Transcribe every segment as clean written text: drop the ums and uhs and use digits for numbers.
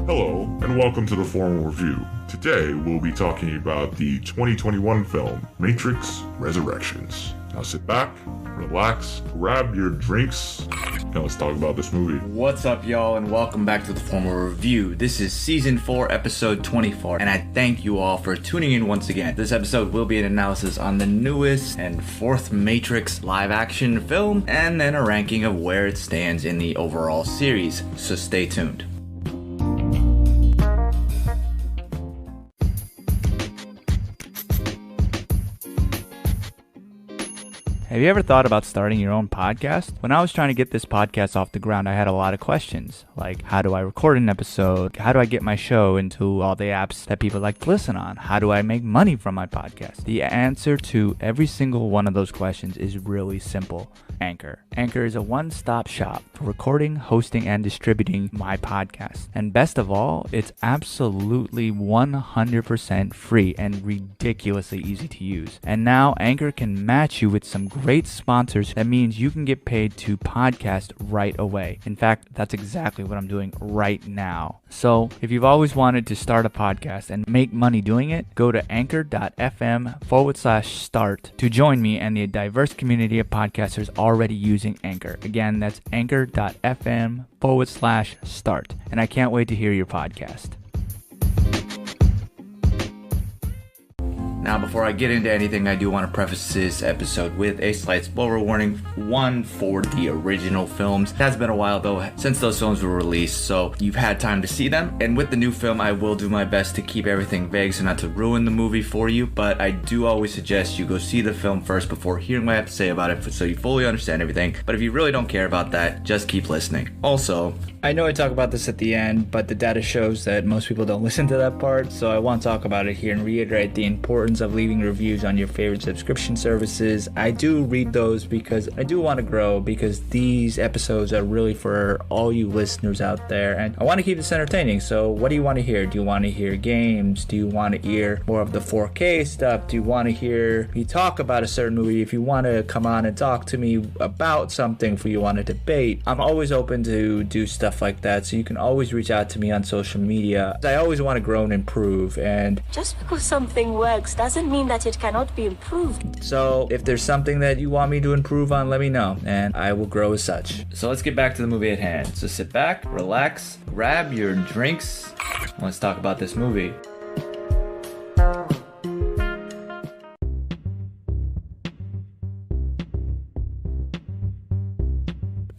Hello, and welcome to the Formal Review. Today, we'll be talking about the 2021 film, Matrix Resurrections. Now sit back, relax, grab your drinks, and let's talk about this movie. What's up, y'all, and welcome back to the Formal Review. This is Season 4, Episode 24, and I thank you all for tuning in once again. This episode will be an analysis on the newest and fourth Matrix live-action film, and then a ranking of where it stands in the overall series, so stay tuned. Have you ever thought about starting your own podcast? When I was trying to get this podcast off the ground, I had a lot of questions, like how do I record an episode? How do I get my show into all the apps that people like to listen on? How do I make money from my podcast? The answer to every single one of those questions is really simple. Anchor. Anchor is a one-stop shop for recording, hosting, and distributing my podcast. And best of all, it's absolutely 100% free and ridiculously easy to use. And now Anchor can match you with some great sponsors. That means you can get paid to podcast right away. In fact, that's exactly what I'm doing right now. So if you've always wanted to start a podcast and make money doing it, go to anchor.fm/start to join me and the diverse community of podcasters already using Anchor. Again, that's anchor.fm/start. And I can't wait to hear your podcast. Now, before I get into anything, I do want to preface this episode with a slight spoiler warning. One for the original films. It has been a while, though, since those films were released, so you've had time to see them. And with the new film, I will do my best to keep everything vague so not to ruin the movie for you, but I do always suggest you go see the film first before hearing what I have to say about it so you fully understand everything. But if you really don't care about that, just keep listening. Also, I know I talk about this at the end, but the data shows that most people don't listen to that part, so I want to talk about it here and reiterate the importance of leaving reviews on your favorite subscription services. I do read those because I do want to grow, because these episodes are really for all you listeners out there, and I want to keep this entertaining. So what do you want to hear? Do you want to hear games? Do you want to hear more of the 4K stuff? Do you want to hear me talk about a certain movie? If you want to come on and talk to me about something, if you want to debate, I'm always open to do stuff like that, so you can always reach out to me on social media. I always want to grow and improve, and just because something works doesn't mean that it cannot be improved. So if there's something that you want me to improve on, let me know, and I will grow as such. So let's get back to the movie at hand. So sit back, relax, grab your drinks. Let's talk about this movie.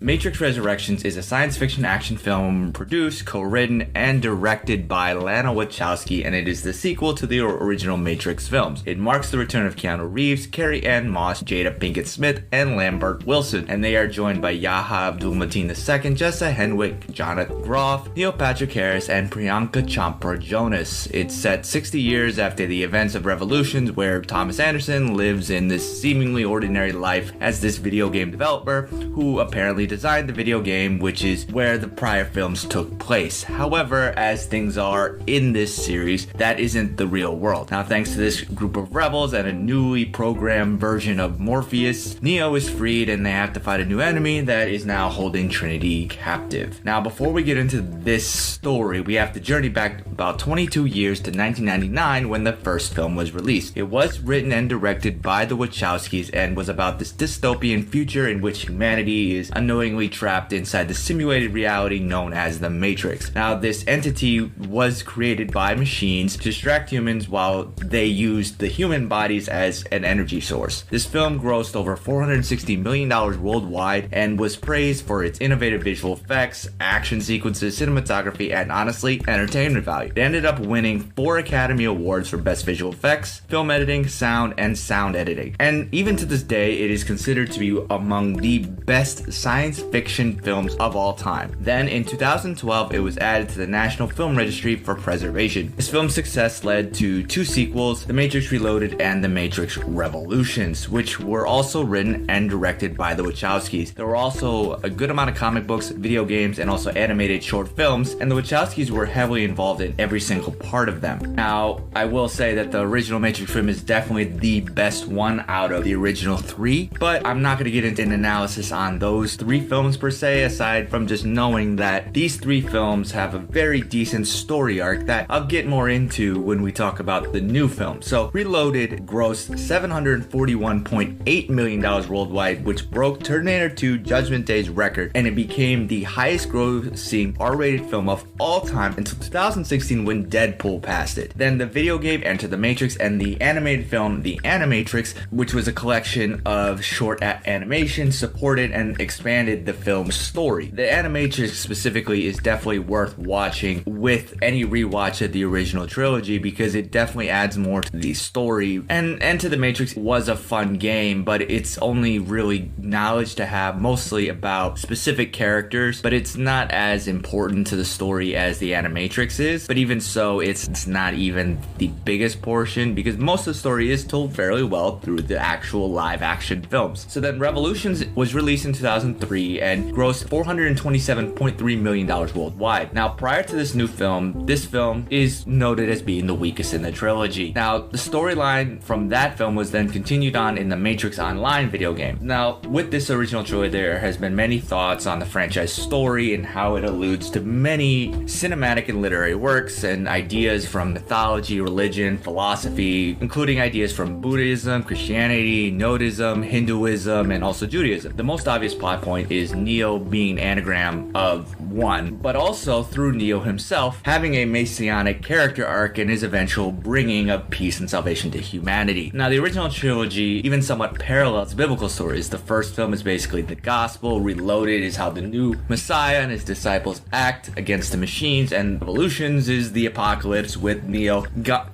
Matrix Resurrections is a science fiction action film produced, co-written, and directed by Lana Wachowski, and it is the sequel to the original Matrix films. It marks the return of Keanu Reeves, Carrie-Anne Moss, Jada Pinkett Smith, and Lambert Wilson, and they are joined by Yahya Abdul-Mateen II, Jessa Henwick, Jonathan Groff, Neil Patrick Harris, and Priyanka Chopra Jonas. It's set 60 years after the events of Revolutions, where Thomas Anderson lives in this seemingly ordinary life as this video game developer who apparently designed the video game, which is where the prior films took place. However, as things are in this series, that isn't the real world. Now, thanks to this group of rebels and a newly programmed version of Morpheus, Neo is freed and they have to fight a new enemy that is now holding Trinity captive. Now, before we get into this story, we have to journey back about 22 years to 1999 when the first film was released. It was written and directed by the Wachowskis and was about this dystopian future in which humanity is unknowingly trapped inside the simulated reality known as the Matrix. Now, this entity was created by machines to distract humans while they used the human bodies as an energy source. This film grossed over $460 million worldwide and was praised for its innovative visual effects, action sequences, cinematography, and honestly, entertainment value. It ended up winning 4 Academy Awards for Best Visual Effects, Film Editing, Sound, and Sound Editing. And even to this day, it is considered to be among the best science fiction films of all time. Then in 2012, it was added to the National Film Registry for preservation. This film's success led to 2 sequels, The Matrix Reloaded and The Matrix Revolutions, which were also written and directed by the Wachowskis. There were also a good amount of comic books, video games, and also animated short films, and the Wachowskis were heavily involved in every single part of them. Now, I will say that the original Matrix film is definitely the best one out of the original 3, but I'm not going to get into an analysis on those 3 3 films per se, aside from just knowing that these 3 films have a very decent story arc that I'll get more into when we talk about the new film. So Reloaded grossed $741.8 million worldwide, which broke Terminator 2 Judgment Day's record, and it became the highest grossing R-rated film of all time until 2016 when Deadpool passed it. Then the video game Enter the Matrix and the animated film The Animatrix, which was a collection of short animation, supported and expanded the film's story. The Animatrix specifically is definitely worth watching with any rewatch of the original trilogy because it definitely adds more to the story. And Enter the Matrix was a fun game, but it's only really knowledge to have, mostly about specific characters, but it's not as important to the story as the Animatrix is. But even so, it's not even the biggest portion because most of the story is told fairly well through the actual live action films. So then Revolutions was released in 2003 and grossed $427.3 million worldwide. Now, prior to this new film, this film is noted as being the weakest in the trilogy. Now, the storyline from that film was then continued on in the Matrix Online video game. Now, with this original trilogy, there has been many thoughts on the franchise story and how it alludes to many cinematic and literary works and ideas from mythology, religion, philosophy, including ideas from Buddhism, Christianity, Nodism, Hinduism, and also Judaism. The most obvious plot point is Neo being an anagram of one, but also through Neo himself having a messianic character arc and his eventual bringing of peace and salvation to humanity. Now, the original trilogy even somewhat parallels biblical stories. The first film is basically the gospel, Reloaded is how the new Messiah and his disciples act against the machines, and Revolutions is the apocalypse with Neo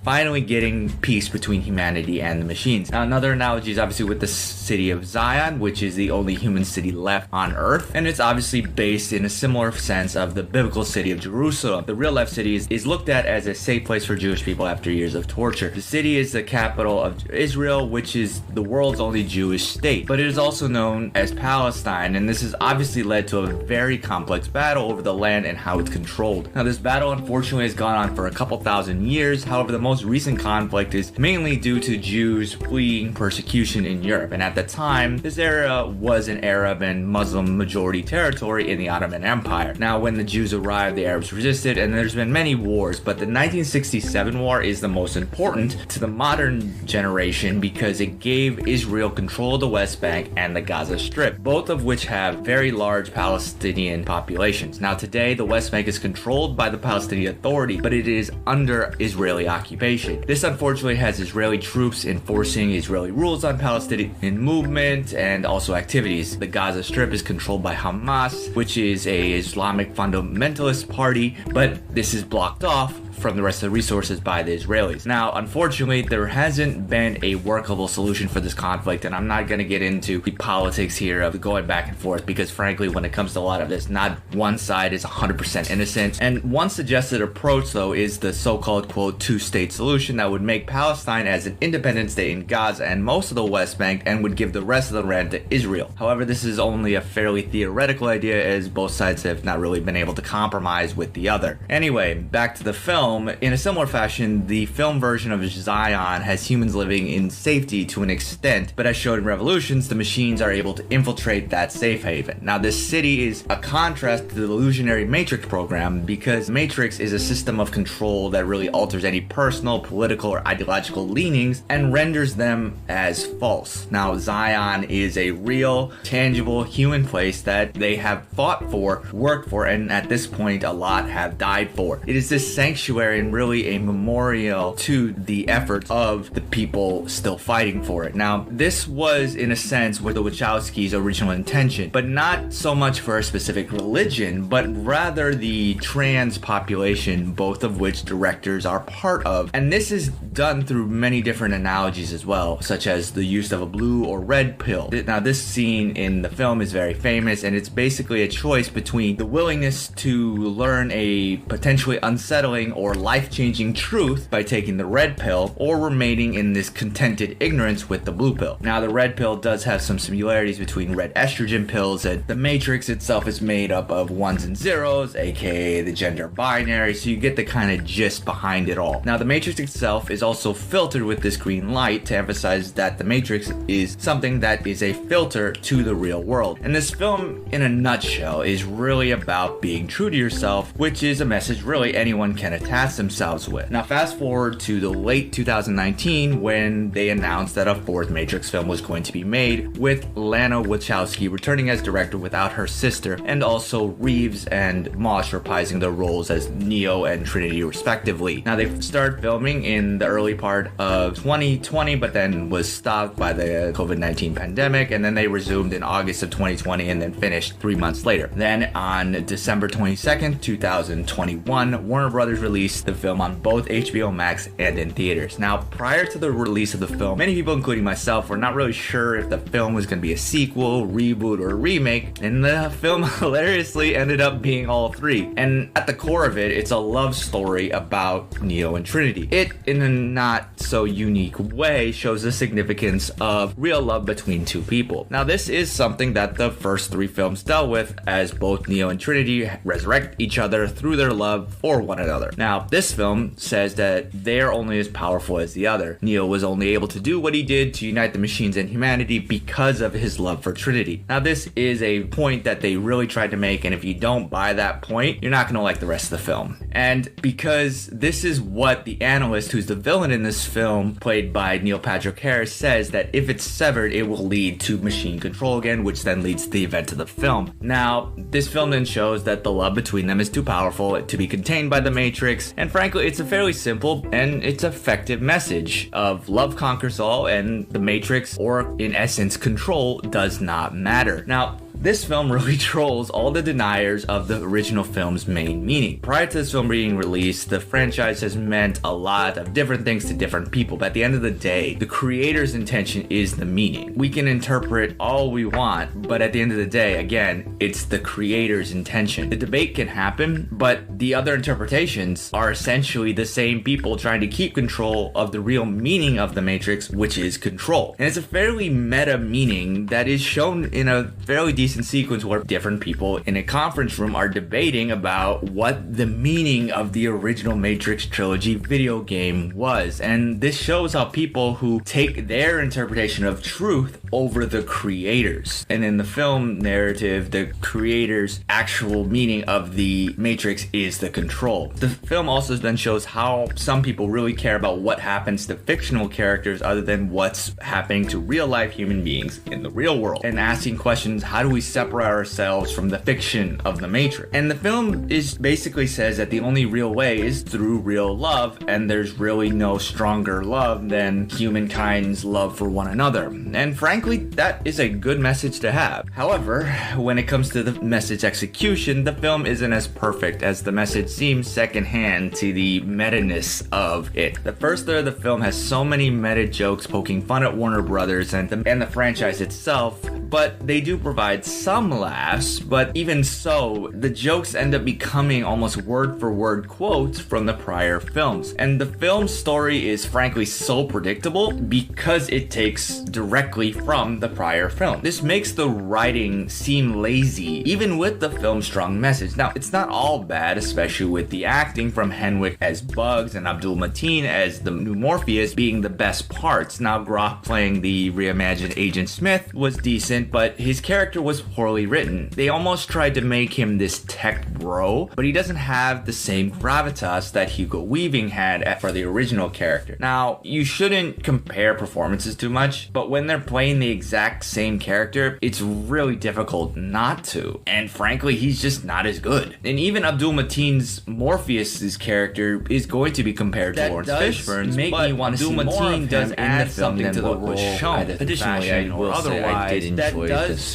finally getting peace between humanity and the machines. Now, another analogy is obviously with the city of Zion, which is the only human city left on Earth, and it's obviously based in a similar sense of the biblical city of Jerusalem. The real life city is looked at as a safe place for Jewish people after years of torture. The city is the capital of Israel, which is the world's only Jewish state, but it is also known as Palestine, and this has obviously led to a very complex battle over the land and how it's controlled. Now, this battle unfortunately has gone on for a couple thousand years. However, the most recent conflict is mainly due to Jews fleeing persecution in Europe, and at the time, this era was an Arab and Muslim majority territory in the Ottoman Empire. Now, when the Jews arrived, the Arabs resisted, and there's been many wars, but the 1967 war is the most important to the modern generation because it gave Israel control of the West Bank and the Gaza Strip, both of which have very large Palestinian populations. Now, today, the West Bank is controlled by the Palestinian Authority, but it is under Israeli occupation. This unfortunately has Israeli troops enforcing Israeli rules on Palestinian movement and also activities. The Gaza Strip is controlled by Hamas, which is a Islamic fundamentalist party, but this is blocked off from the rest of the resources by the Israelis. Now, unfortunately, there hasn't been a workable solution for this conflict, and I'm not going to get into the politics here of going back and forth because, frankly, when it comes to a lot of this, not one side is 100% innocent. And one suggested approach, though, is the so-called, quote, two-state solution that would make Palestine as an independent state in Gaza and most of the West Bank and would give the rest of the land to Israel. However, this is only a fairly theoretical idea as both sides have not really been able to compromise with the other. Anyway, back to the film. In a similar fashion, the film version of Zion has humans living in safety to an extent, but as shown in Revolutions, the machines are able to infiltrate that safe haven. Now, this city is a contrast to the illusionary Matrix program because Matrix is a system of control that really alters any personal, political, or ideological leanings and renders them as false. Now, Zion is a real, tangible human place that they have fought for, worked for, and at this point, a lot have died for. It is this sanctuary and really a memorial to the efforts of the people still fighting for it. Now, this was, in a sense, with the Wachowskis' original intention, but not so much for a specific religion, but rather the trans population, both of which directors are part of. And this is done through many different analogies as well, such as the use of a blue or red pill. Now, this scene in the film is very famous, and it's basically a choice between the willingness to learn a potentially unsettling or or life-changing truth by taking the red pill, or remaining in this contented ignorance with the blue pill. Now, the red pill does have some similarities between red estrogen pills, and the Matrix itself is made up of ones and zeros, aka the gender binary, so you get the kind of gist behind it all. Now, the Matrix itself is also filtered with this green light to emphasize that the Matrix is something that is a filter to the real world. And this film, in a nutshell, is really about being true to yourself, which is a message really anyone can attach themselves with. Now, fast forward to the late 2019 when they announced that a fourth Matrix film was going to be made, with Lana Wachowski returning as director without her sister, and also Reeves and Moss reprising their roles as Neo and Trinity respectively. Now, they started filming in the early part of 2020, but then was stopped by the COVID-19 pandemic, and then they resumed in August of 2020 and then finished 3 months later. Then on December 22nd, 2021, Warner Brothers released the film on both HBO Max and in theaters. Now, prior to the release of the film, many people, including myself, were not really sure if the film was going to be a sequel, reboot, or remake, and the film hilariously ended up being all three. And at the core of it, it's a love story about Neo and Trinity. It, in a not so unique way, shows the significance of real love between two people. Now, this is something that the first three films dealt with, as both Neo and Trinity resurrect each other through their love for one another. Now, this film says that they're only as powerful as the other. Neo was only able to do what he did to unite the machines and humanity because of his love for Trinity. Now, this is a point that they really tried to make, and if you don't buy that point, you're not going to like the rest of the film. And because this is what the analyst, who's the villain in this film, played by Neil Patrick Harris, says, that if it's severed, it will lead to machine control again, which then leads to the event of the film. Now, this film then shows that the love between them is too powerful to be contained by the Matrix, and frankly, it's a fairly simple and it's effective message of love conquers all, and the Matrix, or in essence, control, does not matter. Now, this film really trolls all the deniers of the original film's main meaning. Prior to this film being released, the franchise has meant a lot of different things to different people, but at the end of the day, the creator's intention is the meaning. We can interpret all we want, but at the end of the day, again, it's the creator's intention. The debate can happen, but the other interpretations are essentially the same people trying to keep control of the real meaning of the Matrix, which is control. And it's a fairly meta meaning that is shown in a fairly decent sequence where different people in a conference room are debating about what the meaning of the original Matrix trilogy video game was. And this shows how people who take their interpretation of truth over the creators. And in the film narrative, the creator's actual meaning of the Matrix is the control. The film also then shows how some people really care about what happens to fictional characters other than what's happening to real life human beings in the real world, and asking questions, how do we separate ourselves from the fiction of the Matrix? And the film basically says that the only real way is through real love, and there's really no stronger love than humankind's love for one another. And frankly, that is a good message to have. However, when it comes to the message execution, the film isn't as perfect, as the message seems secondhand to the meta-ness of it. The first third of the film has so many meta jokes poking fun at Warner Brothers and the franchise itself, but they do provide some laughs. But even so, the jokes end up becoming almost word for word quotes from the prior films. And the film's story is frankly so predictable because it takes directly from the prior film. This makes the writing seem lazy, even with the film's strong message. Now, it's not all bad, especially with the acting from Henwick as Bugs and Abdul Mateen as the new Morpheus being the best parts. Now, Groff playing the reimagined Agent Smith was decent, but his character was poorly written. They almost tried to make him this tech bro, but he doesn't have the same gravitas that Hugo Weaving had for the original character. Now, you shouldn't compare performances too much, but when they're playing the exact same character, it's really difficult not to. And frankly, he's just not as good. And even Abdul Mateen's Morpheus's character is going to be compared to Lawrence Fishburne's, make me want to see more of him does add something to what was shown. Additionally, I will say I did enjoy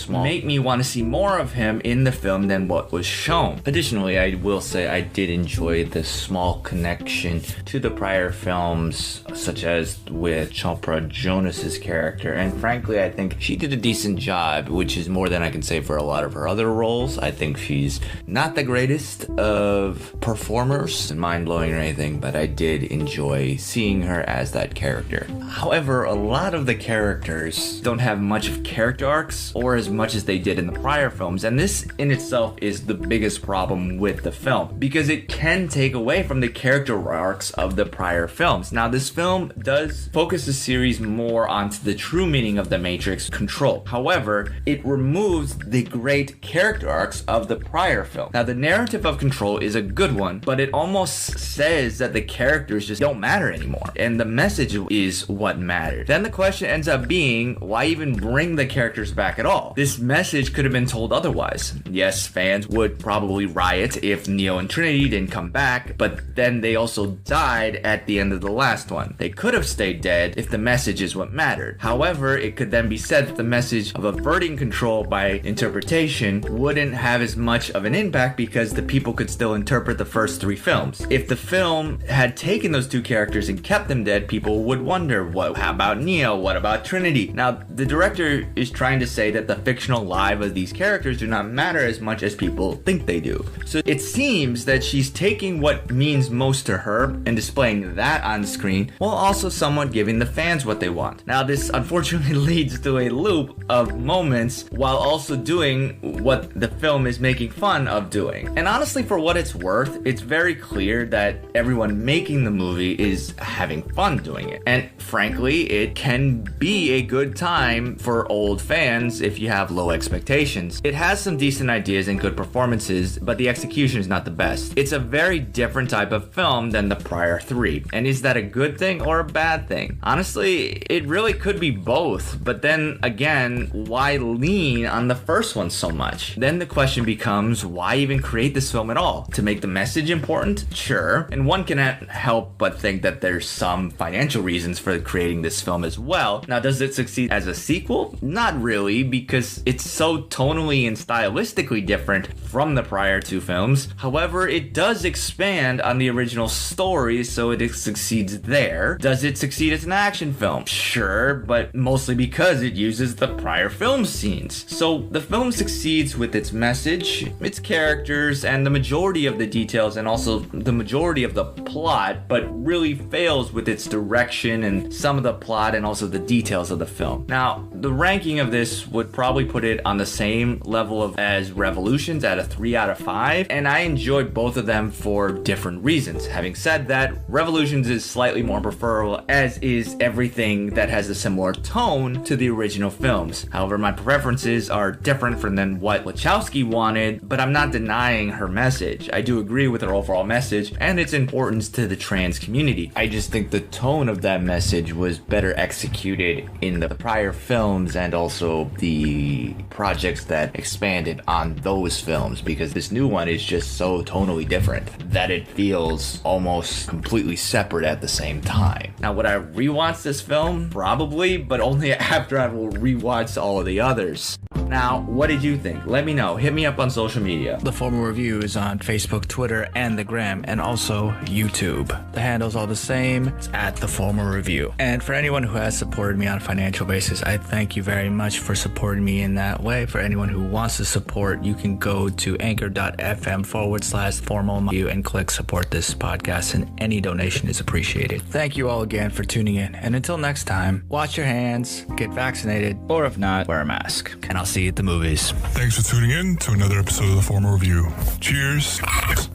make me want to see more of him in the film than what was shown. Additionally, I will say I did enjoy the small connection to the prior films, such as with Chopra Jonas's character, and frankly, frankly, I think she did a decent job, which is more than I can say for a lot of her other roles. I think she's not the greatest of performers, mind-blowing or anything, but I did enjoy seeing her as that character. However, a lot of the characters don't have much of character arcs or as much as they did in the prior films, and this in itself is the biggest problem with the film, because it can take away from the character arcs of the prior films. Now, this film does focus the series more onto the true meaning of the Matrix, control. However, it removes the great character arcs of the prior film. Now, the narrative of Control is a good one, but it almost says that the characters just don't matter anymore, and the message is what matters. Then the question ends up being, why even bring the characters back at all? This message could have been told otherwise. Yes, fans would probably riot if Neo and Trinity didn't come back, but then they also died at the end of the last one. They could have stayed dead if the message is what mattered. However, it could then be said that the message of averting control by interpretation wouldn't have as much of an impact because the people could still interpret the first three films. If the film had taken those two characters and kept them dead, people would wonder, how about Neo? What about Trinity? Now, the director is trying to say that the fictional lives of these characters do not matter as much as people think they do. So it seems that she's taking what means most to her and displaying that on screen, while also somewhat giving the fans what they want. Now, this unfortunately leads to a loop of moments while also doing what the film is making fun of doing. And honestly, for what it's worth, it's very clear that everyone making the movie is having fun doing it. And frankly, it can be a good time for old fans if you have low expectations. It has some decent ideas and good performances, but the execution is not the best. It's a very different type of film than the prior three. And is that a good thing or a bad thing? Honestly, it really could be both, but then again, why lean on the first one so much? Then the question becomes, why even create this film at all? To make the message important? Sure. And one cannot help but think that there's some financial reasons for creating this film as well. Now, does it succeed as a sequel? Not really, because it's so tonally and stylistically different from the prior two films. However, it does expand on the original story, so it succeeds there. Does it succeed as an action film? Sure, but mostly because it uses the prior film scenes. So the film succeeds with its message, its characters, and the majority of the details, and also the majority of the plot, but really fails with its direction and some of the plot and also the details of the film. Now, the ranking of this would probably put it on the same level as Revolutions at a 3 out of 5, and I enjoy both of them for different reasons. Having said that, Revolutions is slightly more preferable, as is everything that has a similar tone to the original films. However, my preferences are different from than what Wachowski wanted, but I'm not denying her message. I do agree with her overall message and its importance to the trans community. I just think the tone of that message was better executed in the prior films and also the projects that expanded on those films, because this new one is just so tonally different that it feels almost completely separate at the same time. Now, would I rewatch this film? Probably, but only after I will rewatch all of the others. Now, what did you think? Let me know. Hit me up on social media. The Formal Review is on Facebook, Twitter, and the Gram, and also YouTube. The handle's all the same. It's at The Formal Review. And for anyone who has supported me on a financial basis, I thank you very much for supporting me in that way. For anyone who wants to support, you can go to anchor.fm/Formal Review and click support this podcast, and any donation is appreciated. Thank you all again for tuning in. And until next time, wash your hands, get vaccinated, or if not, wear a mask. And I'll see you at the movies. Thanks for tuning in to another episode of The Formal Review. Cheers,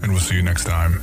and we'll see you next time.